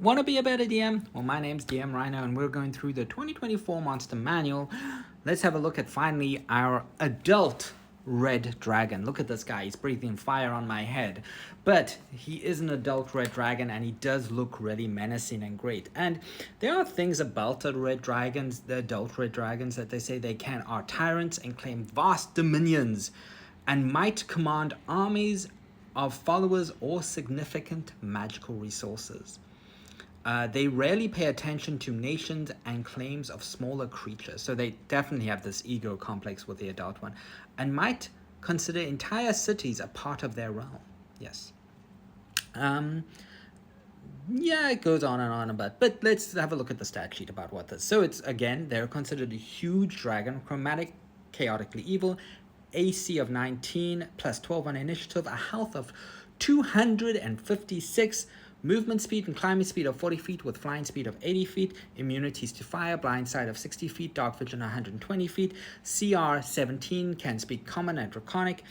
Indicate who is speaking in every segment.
Speaker 1: Want to be a better DM? Well, my name's DM Rhino, and we're going through the 2024 Monster Manual. Let's have a look at finally our adult red dragon. Look at this guy, he's breathing fire on my head. But he is an adult red dragon, and he does look really menacing and great. And there are things about the red dragons, the adult red dragons, that they say they are tyrants and claim vast dominions and might command armies of followers or significant magical resources. They rarely pay attention to nations and claims of smaller creatures. So they definitely have this ego complex with the adult one, and might consider entire cities a part of their realm. Yes. Yeah, it goes on and on about, but let's have a look at the stat sheet about what this. So it's, again, they're considered a huge dragon, chromatic, chaotically evil, AC of 19, plus 12 on initiative, a health of 256, movement speed and climbing speed of 40 feet with flying speed of 80 feet, immunities to fire, blind sight of 60 feet, dark vision 120 feet, CR 17, can speak common and draconic.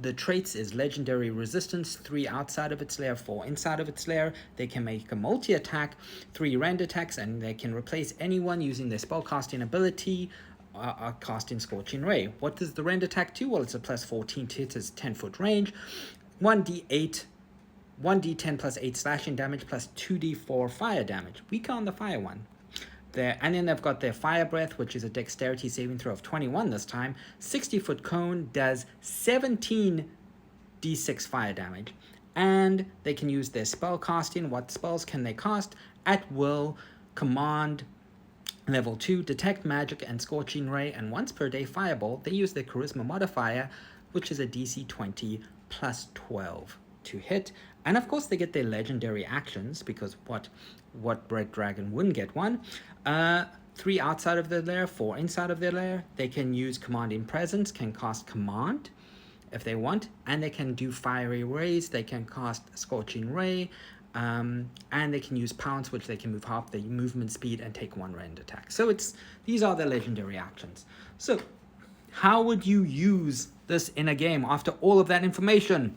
Speaker 1: The traits is legendary resistance, 3 outside of its lair, 4 inside of its lair. They can make a multi-attack, 3 rend attacks, and they can replace anyone using their spellcasting ability, casting Scorching Ray. What does the rend attack do? Well, it's a plus 14 to hit, its 10-foot range, 1d10 plus 8 slashing damage plus 2d4 fire damage. Weaker on the fire one. And then they've got their fire breath, which is a dexterity saving throw of 21 this time. 60-foot cone does 17 d6 fire damage. And they can use their spell casting. What spells can they cast? At will, command, level 2, detect magic and Scorching Ray, and once per day fireball. They use their charisma modifier, which is a DC 20 plus 12 to hit. And of course they get their legendary actions, because what red dragon wouldn't get one? 3 outside of their lair, 4 inside of their lair. They can use commanding presence, can cast command if they want, and they can do fiery rays. They can cast Scorching Ray, and they can use pounce, which they can move half the movement speed and take 1 rend attack. So these are the legendary actions. So how would you use this in a game after all of that information?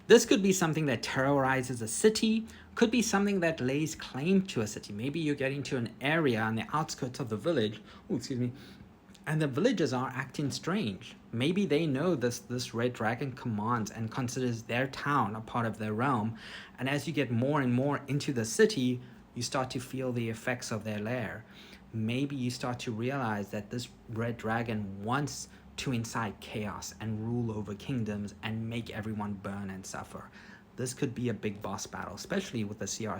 Speaker 1: This could be something that terrorizes a city, could be something that lays claim to a city. Maybe you're getting to an area on the outskirts of the village, and the villagers are acting strange. Maybe they know this red dragon commands and considers their town a part of their realm, and as you get more and more into the city, you start to feel the effects of their lair. Maybe you start to realize that this red dragon wants to incite chaos and rule over kingdoms and make everyone burn and suffer. This could be a big boss battle, especially with the CR